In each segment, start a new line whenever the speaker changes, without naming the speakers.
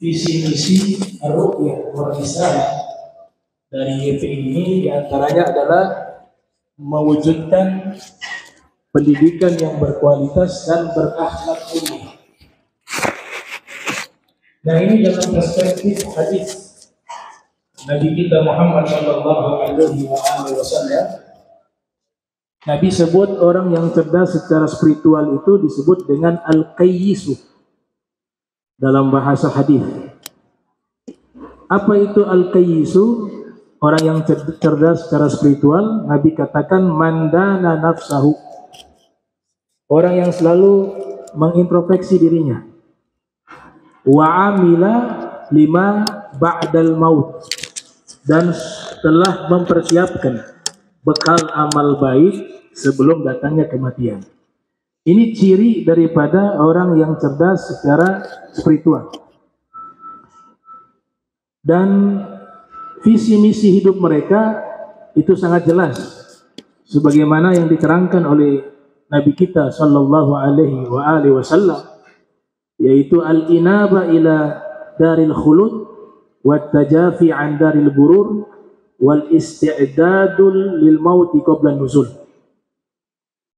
visi misi Ar-Ruqyah wa Risalah dari YP ini diantaranya adalah mewujudkan pendidikan yang berkualitas dan berakhlak mulia. Nah, ini dalam perspektif hadis Nabi kita Muhammad sallallahu alaihi wasallam. Nabi sebut orang yang cerdas secara spiritual itu disebut dengan al-qayyisu dalam bahasa hadis. Apa itu al-qayyisu? Orang yang cerdas secara spiritual, Nabi katakan mandana nafsahu. Orang yang selalu mengintrospeksi dirinya. Wa amila lima ba'dal maut. Dan telah mempersiapkan bekal amal baik sebelum datangnya kematian. Ini ciri daripada orang yang cerdas secara spiritual. Dan visi misi hidup mereka itu sangat jelas, sebagaimana yang diterangkan oleh Nabi kita sallallahu alaihi wasallam, yaitu al-inaba ila daril khulud wat tajafi an daril burur wal isti'dadul lil mauti qabla nuzul.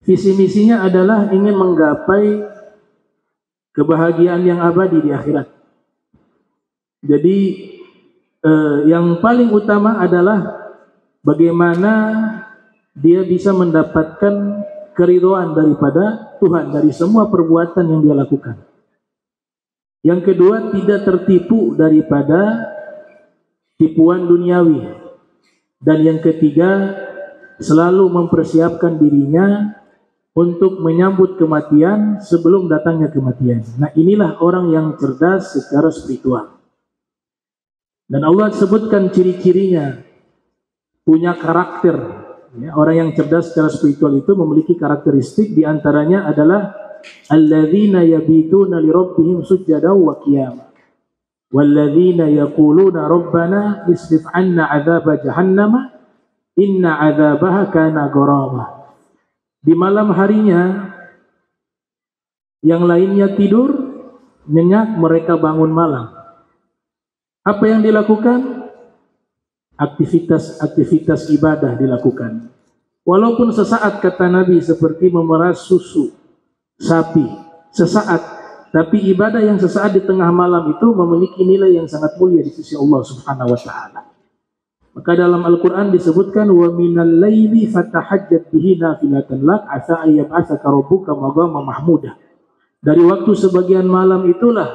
Visi misinya adalah ingin menggapai kebahagiaan yang abadi di akhirat. Jadi yang paling utama adalah bagaimana dia bisa mendapatkan keridhaan daripada Tuhan dari semua perbuatan yang dia lakukan. Yang kedua, tidak tertipu daripada tipuan duniawi. Dan yang ketiga, selalu mempersiapkan dirinya untuk menyambut kematian sebelum datangnya kematian. Nah, inilah orang yang cerdas secara spiritual. Dan Allah sebutkan ciri-cirinya, punya karakter. Ya, orang yang cerdas secara spiritual itu memiliki karakteristik, diantaranya adalah alladzina yabituna li rabbihim sujjadan wa qiyama walladzina yaquluna rabbana isrif 'anna 'adzaba jahannama inna 'adzabaha kana gharama. Di malam harinya yang lainnya tidur nyenyak, mereka bangun malam. Apa yang dilakukan? Aktivitas ibadah dilakukan. Walaupun sesaat, kata Nabi, seperti memeras susu sapi, sesaat. Tapi ibadah yang sesaat di tengah malam itu memiliki nilai yang sangat mulia di sisi Allah Subhanahu wa taala. Maka dalam Al-Qur'an disebutkan wa minal laili fatahajjat bihi nafilatan lak asa ayyab'atsaka rabbuka maqaman mahmuda. Dari waktu sebagian malam itulah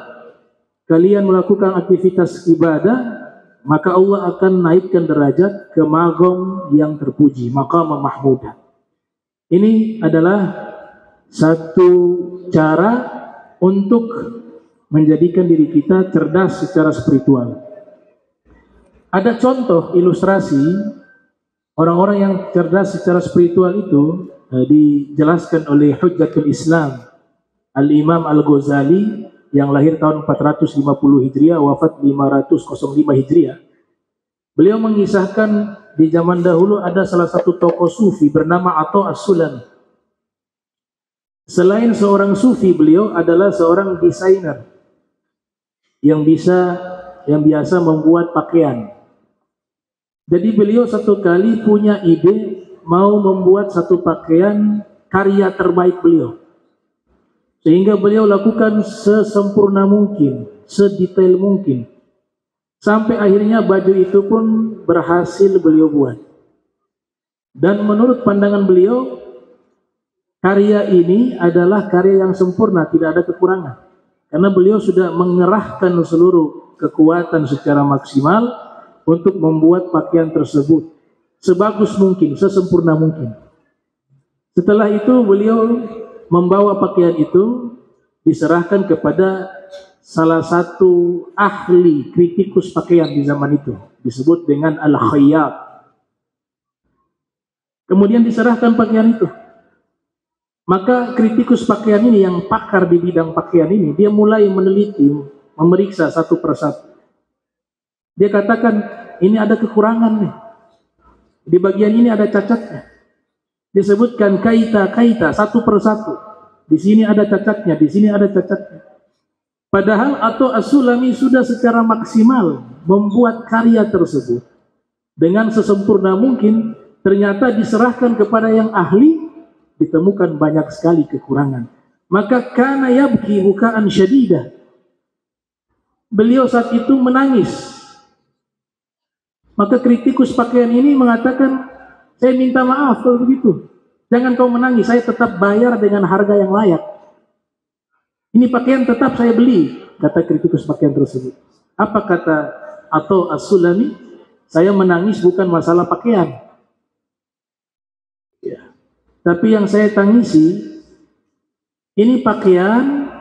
kalian melakukan aktivitas ibadah, maka Allah akan naikkan derajat ke maqam yang terpuji, maqam mahmudah. Ini adalah satu cara untuk menjadikan diri kita cerdas secara spiritual. Ada contoh ilustrasi orang-orang yang cerdas secara spiritual itu dijelaskan oleh Hujjatul Islam Al-Imam Al-Ghazali yang lahir tahun 450 Hijriah, wafat 505 Hijriah. Beliau mengisahkan di zaman dahulu ada salah satu tokoh sufi bernama Atha As-Sulami. Selain seorang sufi, beliau adalah seorang desainer yang biasa membuat pakaian. Jadi beliau satu kali punya ide mau membuat satu pakaian karya terbaik beliau. Sehingga beliau lakukan sesempurna mungkin, sedetail mungkin. Sampai akhirnya baju itu pun berhasil beliau buat. Dan menurut pandangan beliau, karya ini adalah karya yang sempurna, tidak ada kekurangan. Karena beliau sudah mengerahkan seluruh kekuatan secara maksimal untuk membuat pakaian tersebut sebagus mungkin, sesempurna mungkin. Setelah itu beliau membawa pakaian itu diserahkan kepada salah satu ahli kritikus pakaian di zaman itu, disebut dengan al-khayyat. Kemudian diserahkan pakaian itu. Maka kritikus pakaian ini, yang pakar di bidang pakaian ini, dia mulai meneliti, memeriksa satu persatu. Dia katakan, ini ada kekurangan nih. Di bagian ini ada cacatnya. Disebutkan kaita, satu persatu. Di sini ada cacatnya, di sini ada cacatnya. Padahal Atha As-Sulami sudah secara maksimal membuat karya tersebut dengan sesempurna mungkin, ternyata diserahkan kepada yang ahli, ditemukan banyak sekali kekurangan. Maka kana yabki bukaan syadidah. Beliau saat itu menangis. Maka kritikus pakaian ini mengatakan, saya minta maaf kalau begitu. Jangan kau menangis, saya tetap bayar dengan harga yang layak. Ini pakaian tetap saya beli, kata kritikus pakaian tersebut. Apa kata Atha As-Sulami? Saya menangis bukan masalah pakaian. Ya. Tapi yang saya tangisi, ini pakaian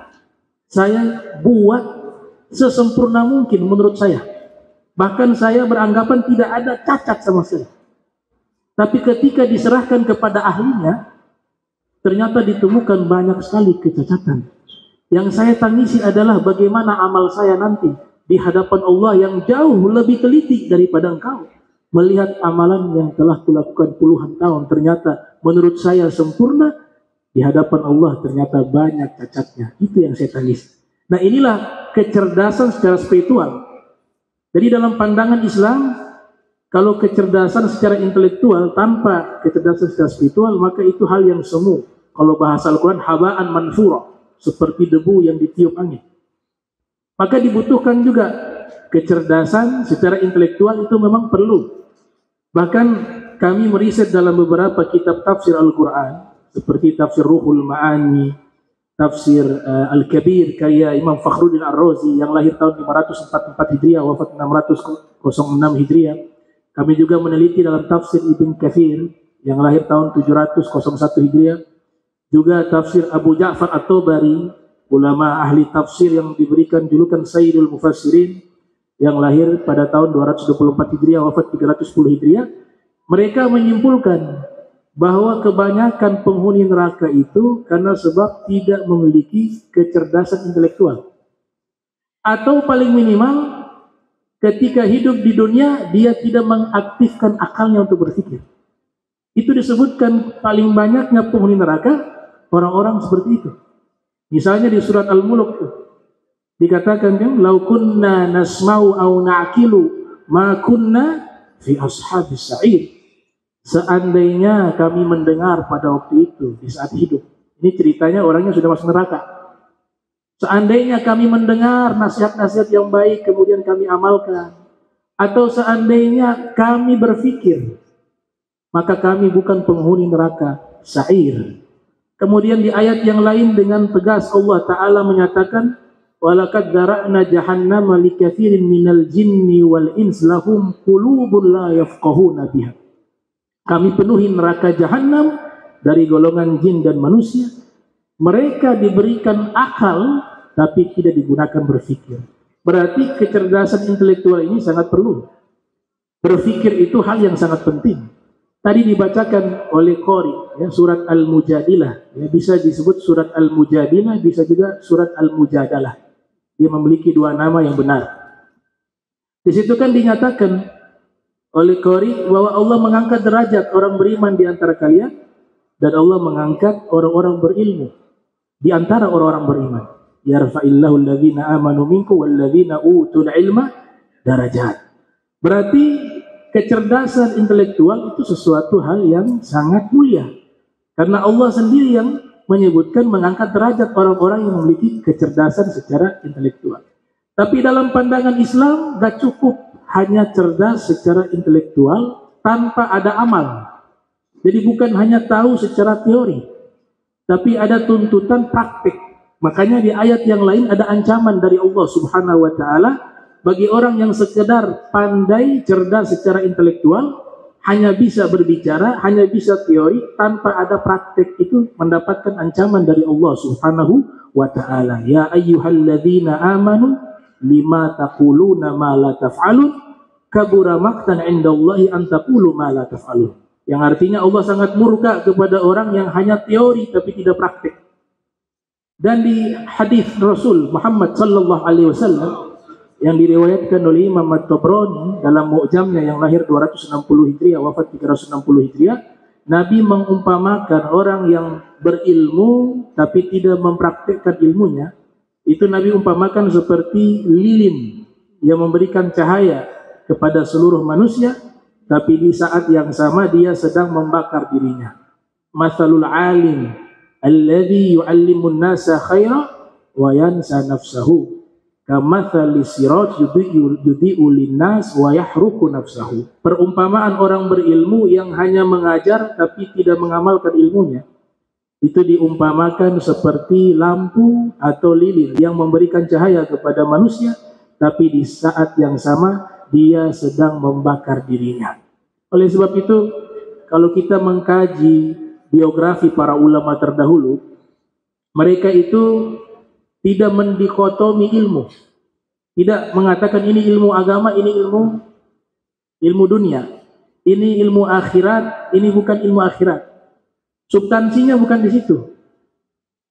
saya buat sesempurna mungkin menurut saya. Bahkan saya beranggapan tidak ada cacat sama sekali. Tapi ketika diserahkan kepada ahlinya, ternyata ditemukan banyak sekali kecacatan. Yang saya tangisi adalah bagaimana amal saya nanti di hadapan Allah yang jauh lebih teliti daripada engkau. Melihat amalan yang telah kulakukan puluhan tahun, ternyata menurut saya sempurna, di hadapan Allah ternyata banyak cacatnya. Itu yang saya tangisi. Nah, inilah kecerdasan secara spiritual. Jadi dalam pandangan Islam, kalau kecerdasan secara intelektual tanpa kecerdasan secara spiritual, maka itu hal yang semu. Kalau bahasa Al-Quran, haba'an manfura, seperti debu yang ditiup angin. Maka dibutuhkan juga kecerdasan secara intelektual, itu memang perlu. Bahkan kami meriset dalam beberapa kitab tafsir Al-Quran, seperti tafsir Ruhul Ma'ani, tafsir Al-Kabir karya Imam Fakhruddin Ar-Razi yang lahir tahun 544 Hijriah, wafat 606 Hijriah. Kami juga meneliti dalam tafsir Ibn Katsir yang lahir tahun 701 Hijriah. Juga tafsir Abu Ja'far At-Tabari, ulama ahli tafsir yang diberikan julukan Sayyidul Mufassirin, yang lahir pada tahun 224 Hijriah, wafat 310 Hijriah. Mereka menyimpulkan bahwa kebanyakan penghuni neraka itu karena sebab tidak memiliki kecerdasan intelektual. Atau paling minimal, ketika hidup di dunia, dia tidak mengaktifkan akalnya untuk berpikir. Itu disebutkan paling banyaknya penghuni neraka orang-orang seperti itu. Misalnya di surat Al-Mulk dikatakan kan, "Lau kunna nasma'u aw na'qilu ma kunna fi ashabis sa'ir." Seandainya kami mendengar pada waktu itu di saat hidup. Ini ceritanya orangnya sudah masuk neraka. Seandainya kami mendengar nasihat-nasihat yang baik kemudian kami amalkan, atau seandainya kami berpikir, maka kami bukan penghuni neraka sa'ir. Kemudian di ayat yang lain dengan tegas Allah Ta'ala menyatakan, "Walaqad dzara'na jahannama likatsirin minal jinni wal ins lahum qulubun la yafqahuna biha." Kami penuhi neraka jahanam dari golongan jin dan manusia. Mereka diberikan akal tapi tidak digunakan berpikir. Berarti kecerdasan intelektual ini sangat perlu. Berpikir itu hal yang sangat penting. Tadi dibacakan oleh Qori, ya, surat Al-Mujadilah. Ya, bisa disebut surat Al-Mujadilah, bisa juga surat Al-Mujadalah. Dia memiliki dua nama yang benar. Di situ kan dinyatakan oleh Qori bahwa Allah mengangkat derajat orang beriman di antara kalian, dan Allah mengangkat orang-orang berilmu di antara orang-orang beriman. Yarfa'illahu alladhina amanu minkum walladhina utul ilma darajat. Berarti kecerdasan intelektual itu sesuatu hal yang sangat mulia. Karena Allah sendiri yang menyebutkan mengangkat derajat orang-orang yang memiliki kecerdasan secara intelektual. Tapi dalam pandangan Islam gak cukup hanya cerdas secara intelektual tanpa ada amal. Jadi bukan hanya tahu secara teori, tapi ada tuntutan praktik. Makanya di ayat yang lain ada ancaman dari Allah Subhanahu wa Ta'ala bagi orang yang sekedar pandai, cerdas secara intelektual, hanya bisa berbicara, hanya bisa teori, tanpa ada praktek, itu mendapatkan ancaman dari Allah Subhanahu wa Ta'ala. Ya ayyuhalladzina amanu lima taquluna ma la taf'alun kabura maqtan 'indallahi an taqulu ma la taf'alun. Yang artinya Allah sangat murka kepada orang yang hanya teori tapi tidak praktek. Dan di hadis Rasul Muhammad sallallahu alaihi wasallam yang diriwayatkan oleh Imam At-Tabrani dalam Mu'jamnya yang lahir 260 Hijriah, wafat 360 Hijriah, Nabi mengumpamakan orang yang berilmu tapi tidak mempraktikkan ilmunya, Itu Nabi umpamakan seperti lilin yang memberikan cahaya kepada seluruh manusia, tapi di saat yang sama dia sedang membakar dirinya. Mathalul alim alladhi yu'allimun nasa khaira wa yansa nafsahu kamathali siraj yudhi'u linnas wa yahruqu nafsahu. Perumpamaan orang berilmu yang hanya mengajar tapi tidak mengamalkan ilmunya, itu diumpamakan seperti lampu atau lilin yang memberikan cahaya kepada manusia, tapi di saat yang sama dia sedang membakar dirinya. Oleh sebab itu, kalau kita mengkaji biografi para ulama terdahulu, mereka itu tidak mendikotomi ilmu, tidak mengatakan ini ilmu agama, ini ilmu dunia, ini ilmu akhirat, ini bukan ilmu akhirat. Substansinya bukan di situ.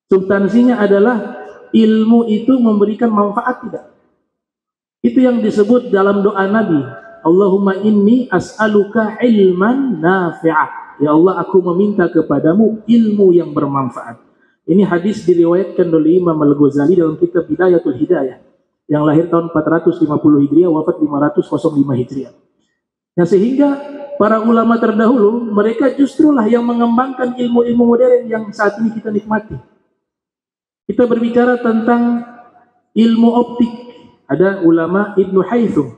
Substansinya adalah ilmu itu memberikan manfaat tidak. Itu yang disebut dalam doa Nabi, Allahumma inni as'aluka ilman nafi'ah. Ya Allah, aku meminta kepadamu ilmu yang bermanfaat. Ini hadis diriwayatkan oleh Imam Al-Ghazali dalam kitab Bidayatul Hidayah, yang lahir tahun 450 Hijriah, wafat 505 Hijriah. Nah, sehingga para ulama terdahulu, mereka justrulah yang mengembangkan ilmu-ilmu modern yang saat ini kita nikmati. Kita berbicara tentang ilmu optik. Ada ulama Ibnu Haythum,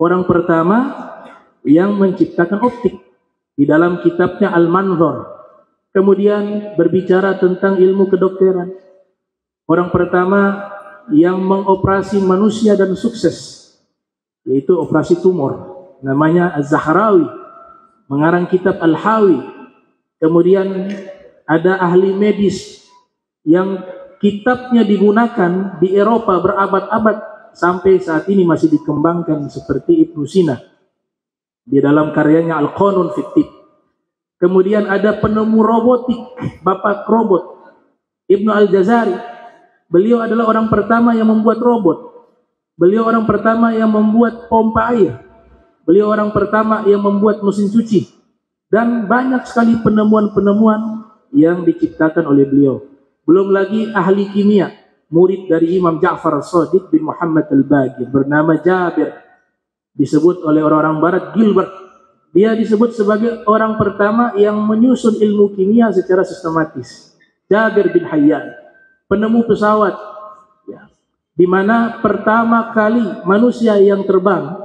orang pertama yang menciptakan optik di dalam kitabnya Al-Manzar. Kemudian berbicara tentang ilmu kedokteran. Orang pertama yang mengoperasi manusia dan sukses, yaitu operasi tumor. Namanya Az-Zahrawi, mengarang kitab Al-Hawi. Kemudian ada ahli medis yang kitabnya digunakan di Eropa berabad-abad, sampai saat ini masih dikembangkan, seperti Ibnu Sina di dalam karyanya Al-Qanun fit Tibb. Kemudian ada penemu robotik, bapak robot, Ibnu Al-Jazari. Beliau adalah orang pertama yang membuat robot. Beliau orang pertama yang membuat pompa air. Beliau orang pertama yang membuat mesin cuci. Dan banyak sekali penemuan-penemuan yang diciptakan oleh beliau. Belum lagi ahli kimia, murid dari Imam Ja'far As-Shadiq bin Muhammad Al-Baqir, bernama Jabir. Disebut oleh orang-orang barat Gilbert. Dia disebut sebagai orang pertama yang menyusun ilmu kimia secara sistematis. Jabir bin Hayyan, penemu pesawat, ya, di mana pertama kali manusia yang terbang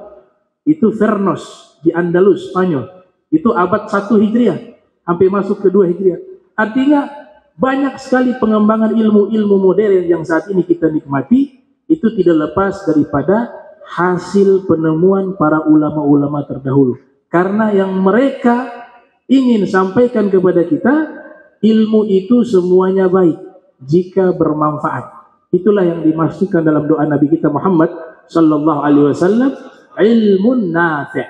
itu Vernos di Andalus, Spanyol. Itu abad 1 Hijriah sampai masuk ke 2 Hijriah. Artinya banyak sekali pengembangan ilmu-ilmu modern yang saat ini kita nikmati, itu tidak lepas daripada hasil penemuan para ulama-ulama terdahulu. Karena yang mereka ingin sampaikan kepada kita, ilmu itu semuanya baik jika bermanfaat. Itulah yang dimaksudkan dalam doa Nabi kita Muhammad sallallahu alaihi wasallam, ilmun nafi'.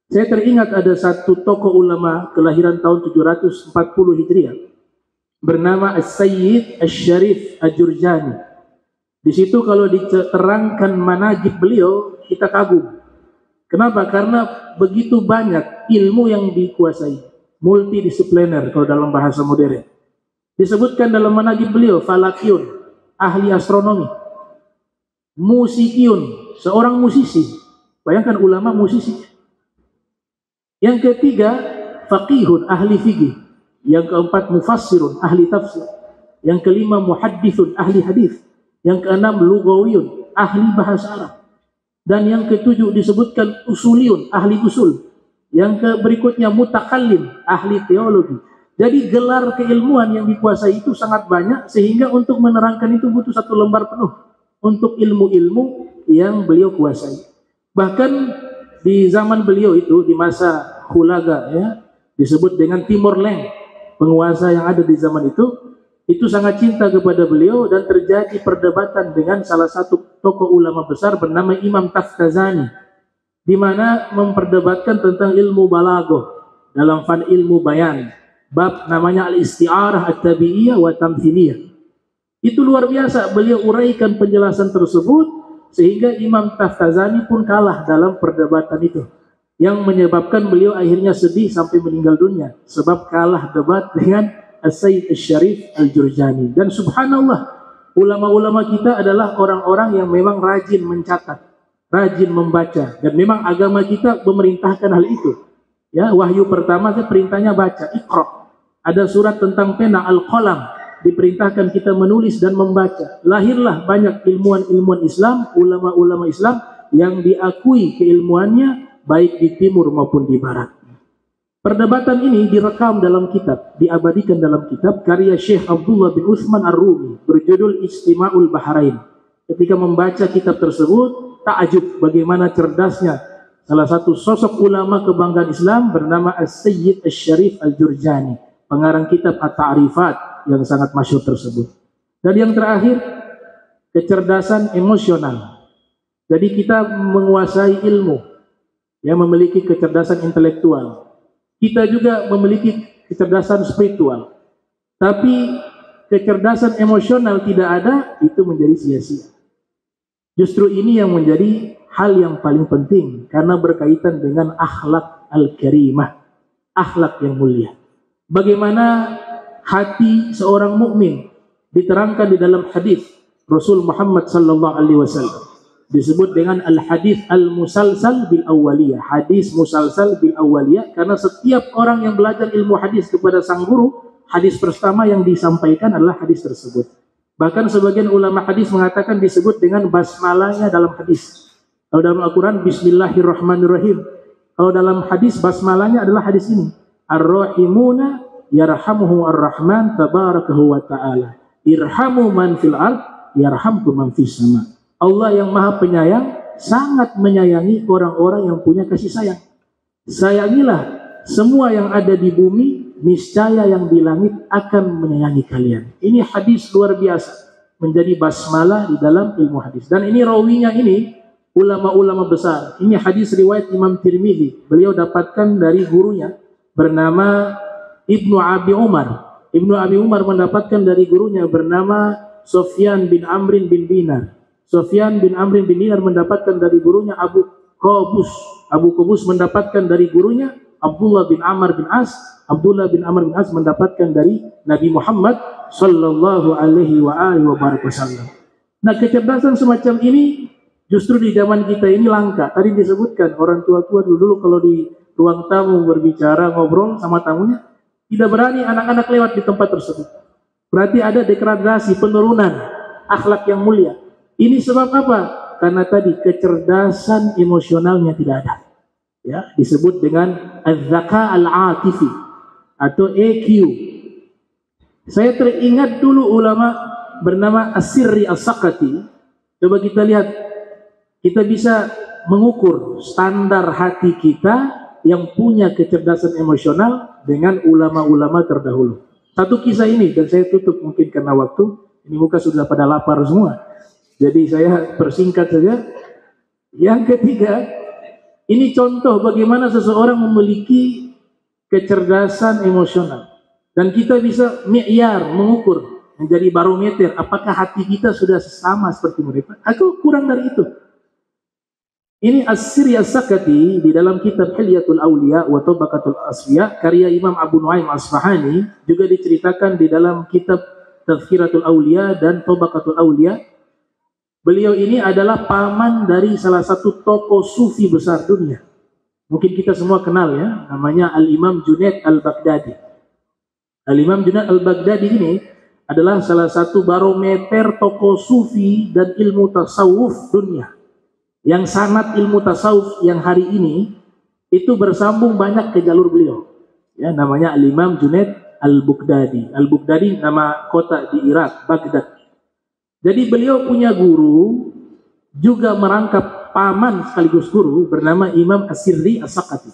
Saya teringat ada satu tokoh ulama kelahiran tahun 740 Hijriah bernama As-Sayyid Asy-Syarif Al-Jurjani. Di situ kalau diterangkan manaqib beliau, kita kagum. Kenapa? Karena begitu banyak ilmu yang dikuasai, multidisipliner kalau dalam bahasa modern. Disebutkan dalam manaqib beliau, falakiyun, ahli astronomi, musikiyun, seorang musisi. Bayangkan ulama musisi. Yang ketiga, faqihun, ahli fikih. Yang keempat, mufassirun, ahli tafsir. Yang kelima, muhaddithun, ahli hadis. Yang keenam, lughawiyun, ahli bahasa Arab. Dan yang ketujuh disebutkan usuliyun, ahli usul. Yang berikutnya mutakallim, ahli teologi. Jadi gelar keilmuan yang dikuasai itu sangat banyak, sehingga untuk menerangkan itu butuh 1 lembar penuh untuk ilmu-ilmu yang beliau kuasai. Bahkan di zaman beliau itu, di masa Hulaga, ya, disebut dengan Timur Leng, penguasa yang ada di zaman itu sangat cinta kepada beliau, dan terjadi perdebatan dengan salah satu tokoh ulama besar bernama Imam Taftazani, di mana memperdebatkan tentang ilmu balaghah dalam fan ilmu bayan, bab namanya al-isti'arah at-tabi'iyah wa tamthiliyah. Itu luar biasa, beliau uraikan penjelasan tersebut sehingga Imam Taftazani pun kalah dalam perdebatan itu, yang menyebabkan beliau akhirnya sedih sampai meninggal dunia sebab kalah debat dengan As-Sayyid Asy-Syarif Al-Jurjani. Dan subhanallah, ulama-ulama kita adalah orang-orang yang memang rajin mencatat, rajin membaca, dan memang agama kita memerintahkan hal itu. Ya, wahyu pertama perintahnya baca, Iqra. Ada surat tentang pena, Al-Qalam, diperintahkan kita menulis dan membaca. Lahirlah banyak ilmuwan-ilmuwan Islam, ulama-ulama Islam yang diakui keilmuannya baik di timur maupun di barat. Perdebatan ini direkam dalam kitab, diabadikan dalam kitab karya Syekh Abdullah bin Utsman Ar-Rumi berjudul Istima'ul Bahrain. Ketika membaca kitab tersebut, takjub bagaimana cerdasnya salah satu sosok ulama kebanggaan Islam bernama As-Sayyid Asy-Syarif Al-Jurjani, pengarang kitab At-Ta'rifat yang sangat masyhur tersebut. Dan yang terakhir, kecerdasan emosional. Jadi kita menguasai ilmu, yang memiliki kecerdasan intelektual. Kita juga memiliki kecerdasan spiritual. Tapi kecerdasan emosional tidak ada, itu menjadi sia-sia. Justru ini yang menjadi hal yang paling penting karena berkaitan dengan akhlak al-karimah, akhlak yang mulia. Bagaimana hati seorang mukmin diterangkan di dalam hadis Rasul Muhammad sallallahu alaihi wasallam. Disebut dengan al-hadis al-musalsal bil awwaliyah, hadis musalsal bil awwaliyah, karena setiap orang yang belajar ilmu hadis kepada sang guru, hadis pertama yang disampaikan adalah hadis tersebut. Bahkan sebagian ulama hadis mengatakan disebut dengan basmalahnya dalam hadis. Kalau dalam Al-Quran Bismillahirrahmanirrahim. Kalau dalam hadis basmalahnya adalah hadis ini, Ar-Rahimuna yarhamuhu ar-Rahman tabarakahu wa ta'ala. Irhamu man fil ard yarhamkum man fis sama. Allah yang maha penyayang sangat menyayangi orang-orang yang punya kasih sayang. Sayangilah semua yang ada di bumi, niscaya yang di langit akan menyayangi kalian. Ini hadis luar biasa, menjadi basmalah di dalam ilmu hadis. Dan ini rawinya ini ulama-ulama besar. Ini hadis riwayat Imam Tirmidzi. Beliau dapatkan dari gurunya bernama Ibnu Abi Umar. Ibnu Abi Umar mendapatkan dari gurunya bernama Sufyan bin Amrin bin Dinar. Sufyan bin Amrin bin Dinar mendapatkan dari gurunya Abu Qabus. Abu Qabus mendapatkan dari gurunya Abdullah bin Amr bin As. Abdullah bin Amr bin As mendapatkan dari Nabi Muhammad sallallahu alaihi wasallam. Nah, kecerdasan semacam ini justru di zaman kita ini langka. Tadi disebutkan orang tua-tua dulu kalau di ruang tamu berbicara, ngobrol sama tamunya, tidak berani anak-anak lewat di tempat tersebut. Berarti ada degradasi, penurunan akhlak yang mulia. Ini sebab apa? Karena tadi kecerdasan emosionalnya tidak ada. Ya, disebut dengan az-zaka al-atifi atau EQ. Saya teringat dulu ulama bernama As-Sirri As-Sakati. Coba kita lihat, kita bisa mengukur standar hati kita yang punya kecerdasan emosional dengan ulama-ulama terdahulu. Satu kisah ini, dan saya tutup mungkin karena waktu. Ini muka sudah pada lapar semua. Jadi saya persingkat saja. Yang ketiga, ini contoh bagaimana seseorang memiliki kecerdasan emosional. Dan kita bisa mi'yar, mengukur, menjadi barometer, apakah hati kita sudah sama seperti mereka, atau kurang dari itu. Ini As-Sirri As-Sakati di dalam kitab Hilyatul Awliya wa Tabaqatul Asfiya, karya Imam Abu Nuaim Asfahani, juga diceritakan di dalam kitab Tazkiratul Awliya dan Tabaqatul Awliya. Beliau ini adalah paman dari salah satu tokoh sufi besar dunia. Mungkin kita semua kenal ya, namanya Al-Imam Junaid Al-Baghdadi. Al-Imam Junaid Al-Baghdadi ini adalah salah satu barometer tokoh sufi dan ilmu tasawuf dunia. Yang sanad ilmu tasawuf yang hari ini itu bersambung banyak ke jalur beliau. Ya, namanya Al-Imam Junaid Al-Baghdadi. Al-Baghdadi nama kota di Irak, Baghdad. Jadi beliau punya guru, juga merangkap paman sekaligus guru, bernama Imam As-Sirri As-Sakati.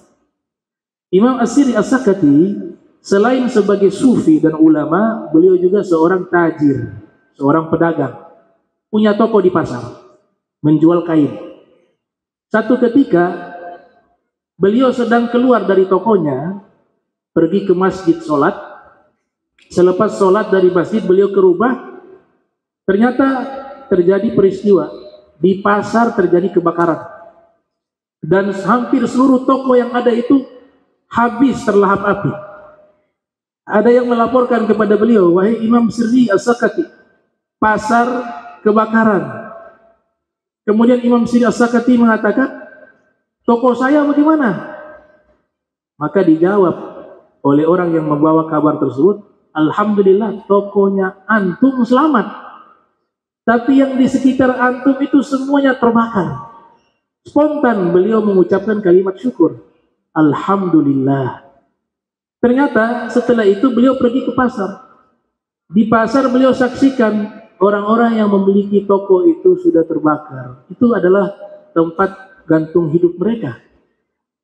Imam As-Sirri As-Sakati selain sebagai sufi dan ulama, beliau juga seorang tajir, seorang pedagang. Punya toko di pasar, menjual kain. Satu ketika beliau sedang keluar dari tokonya, pergi ke masjid sholat. Selepas sholat dari masjid, beliau ke rumah. Ternyata terjadi peristiwa di pasar, terjadi kebakaran dan hampir seluruh toko yang ada itu habis terlahap api. Ada yang melaporkan kepada beliau, wahai Imam Sirri As-Sakati, pasar kebakaran. Kemudian Imam Sidi As-Sakati mengatakan, toko saya bagaimana? Maka dijawab oleh orang yang membawa kabar tersebut, alhamdulillah tokonya antum selamat. Tapi yang di sekitar antum itu semuanya terbakar. Spontan beliau mengucapkan kalimat syukur, alhamdulillah. Ternyata setelah itu beliau pergi ke pasar. Di pasar beliau saksikan orang-orang yang memiliki toko itu sudah terbakar. Itu adalah tempat gantung hidup mereka.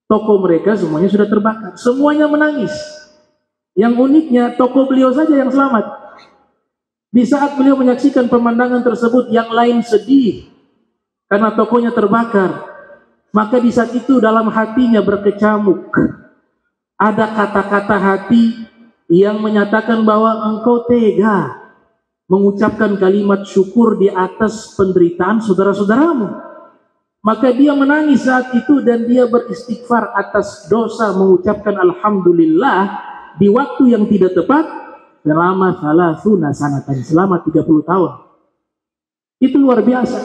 Toko mereka semuanya sudah terbakar. Semuanya menangis. Yang uniknya toko beliau saja yang selamat. Di saat beliau menyaksikan pemandangan tersebut, yang lain sedih karena tokonya terbakar. Maka di saat itu dalam hatinya berkecamuk. Ada kata-kata hati yang menyatakan bahwa engkau tega mengucapkan kalimat syukur di atas penderitaan saudara-saudaramu. Maka dia menangis saat itu dan dia beristighfar atas dosa mengucapkan alhamdulillah di waktu yang tidak tepat selama 30 sanatan, selama 30 tahun. Itu luar biasa.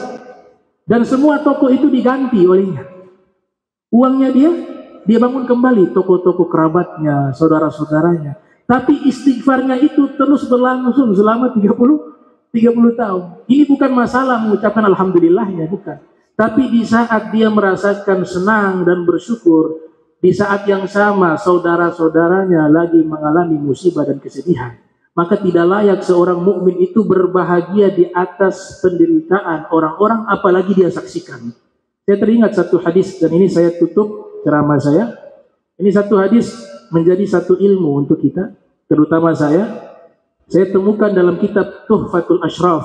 Dan semua toko itu diganti olehnya. Uangnya dia bangun kembali toko-toko kerabatnya, saudara-saudaranya. Tapi istighfarnya itu terus berlangsung selama 30 tahun. Ini bukan masalah mengucapkan alhamdulillahnya, bukan. Tapi di saat dia merasakan senang dan bersyukur, di saat yang sama saudara-saudaranya lagi mengalami musibah dan kesedihan, maka tidak layak seorang mukmin itu berbahagia di atas penderitaan orang-orang, apalagi dia saksikan. Saya teringat satu hadis, dan ini saya tutup ceramah saya. Ini satu hadis menjadi satu ilmu untuk kita, terutama saya temukan dalam kitab Tuhfatul Ashraf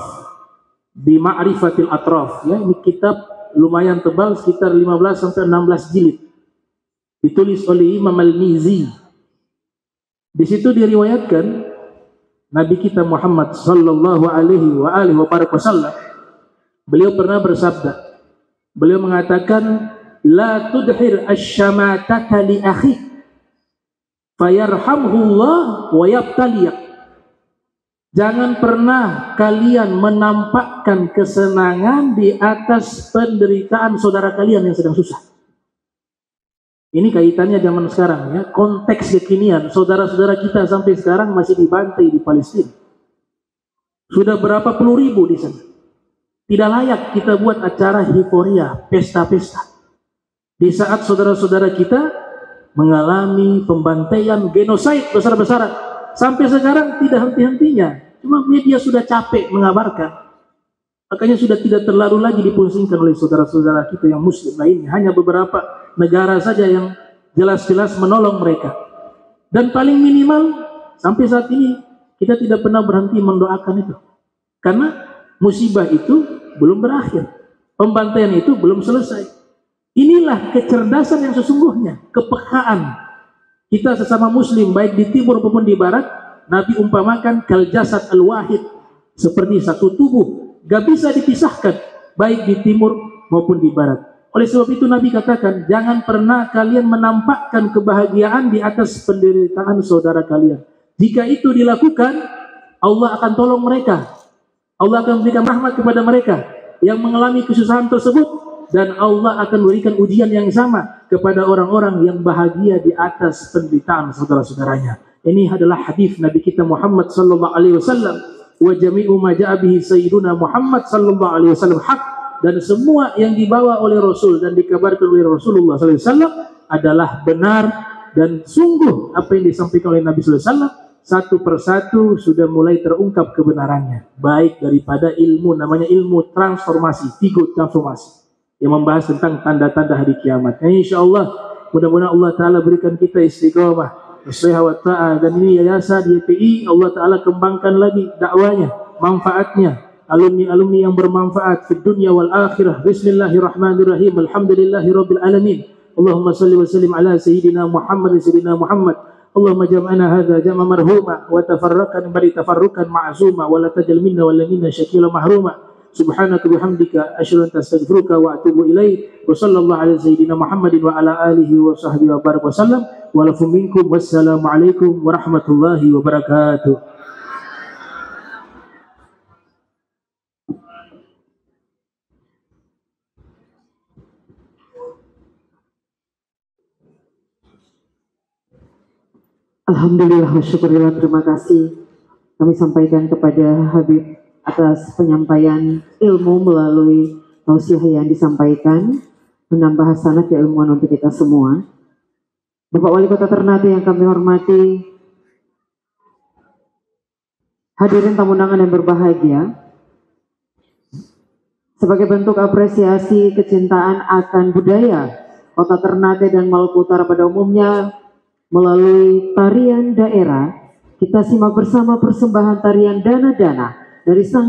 bi Ma'rifatil Atraf, ya, ini kitab lumayan tebal, sekitar 15 sampai 16 jilid, ditulis oleh Imam Al-Mizi. Di situ diriwayatkan Nabi kita Muhammad sallallahu alaihi wasallam, beliau pernah bersabda, beliau mengatakan, la tudhir asy-syamatata li akhik fayarhamhullah wa yabtaliyak. Jangan pernah kalian menampakkan kesenangan di atas penderitaan saudara kalian yang sedang susah. Ini kaitannya zaman sekarang, ya, konteks kekinian. Saudara-saudara kita sampai sekarang masih dibantai di Palestina. Sudah berapa puluh ribu di sana. Tidak layak kita buat acara hiporia, pesta-pesta, di saat saudara-saudara kita mengalami pembantaian, genosid besar-besaran. Sampai sekarang tidak henti-hentinya. Cuma media sudah capek mengabarkan. Makanya sudah tidak terlalu lagi dipusingkan oleh saudara-saudara kita yang muslim lainnya. Hanya beberapa negara saja yang jelas-jelas menolong mereka. Dan paling minimal sampai saat ini kita tidak pernah berhenti mendoakan itu. Karena musibah itu belum berakhir. Pembantaian itu belum selesai. Inilah kecerdasan yang sesungguhnya, kepekaan kita sesama muslim, baik di timur maupun di barat. Nabi umpamakan kal jasad al-wahid, seperti satu tubuh, gak bisa dipisahkan, baik di timur maupun di barat. Oleh sebab itu Nabi katakan, jangan pernah kalian menampakkan kebahagiaan di atas penderitaan saudara kalian. Jika itu dilakukan, Allah akan tolong mereka. Allah akan berikan rahmat kepada mereka yang mengalami kesusahan tersebut. Dan Allah akan berikan ujian yang sama kepada orang-orang yang bahagia di atas penderitaan saudara-saudaranya. Ini adalah hadis Nabi kita Muhammad sallallahu alaihi wasallam. Wa jami'u ma ja'a bihi sayyiduna Muhammad sallallahu alaihi wasallam haq. Dan semua yang dibawa oleh Rasul dan dikabarkan oleh Rasulullah sallallahu alaihi wasallam adalah benar, dan sungguh apa yang disampaikan oleh Nabi sallallahu alaihi wasallam satu persatu sudah mulai terungkap kebenarannya. Baik daripada ilmu, namanya ilmu transformasi, figur transformasi, yang membahas tentang tanda-tanda hari kiamat. InsyaAllah mudah-mudahan Allah Ta'ala berikan kita istiqamah, nasihat wa ta'ah. Dan ini yayasan YPI, Allah Ta'ala kembangkan lagi dakwanya, manfaatnya, alumni-alumni yang bermanfaat di dunia wal akhirah. Bismillahirrahmanirrahim. Alhamdulillahi rabbil alamin. Allahumma salli wa sallim ala sayyidina Muhammad. Allahumma jam'ana hadha jam'a marhuma wa tafarraqan bari tafarrukan ma'zuma wa la tajal minna wa la minna syakila mahruma. Subhanaka bihamdika asyhadu an la ilaha illa anta astaghfiruka wa atubu ilaik. Wa sallallahu ala sayyidina Muhammadin wa ala alihi wa sahbihi wa baraka wasallam. Wa lakum minkum wassalamu alaikum warahmatullahi wabarakatuh.
Alhamdulillah wa syukurillah, terima kasih kami sampaikan kepada Habib atas penyampaian ilmu melalui tausiah yang disampaikan, menambah hasanah keilmuan untuk kita semua. Bapak Wali Kota Ternate yang kami hormati, hadirin tamu undangan yang berbahagia, sebagai bentuk apresiasi kecintaan akan budaya Kota Ternate dan Maluku Utara pada umumnya, melalui tarian daerah, kita simak bersama persembahan tarian Dana-Dana dari Sang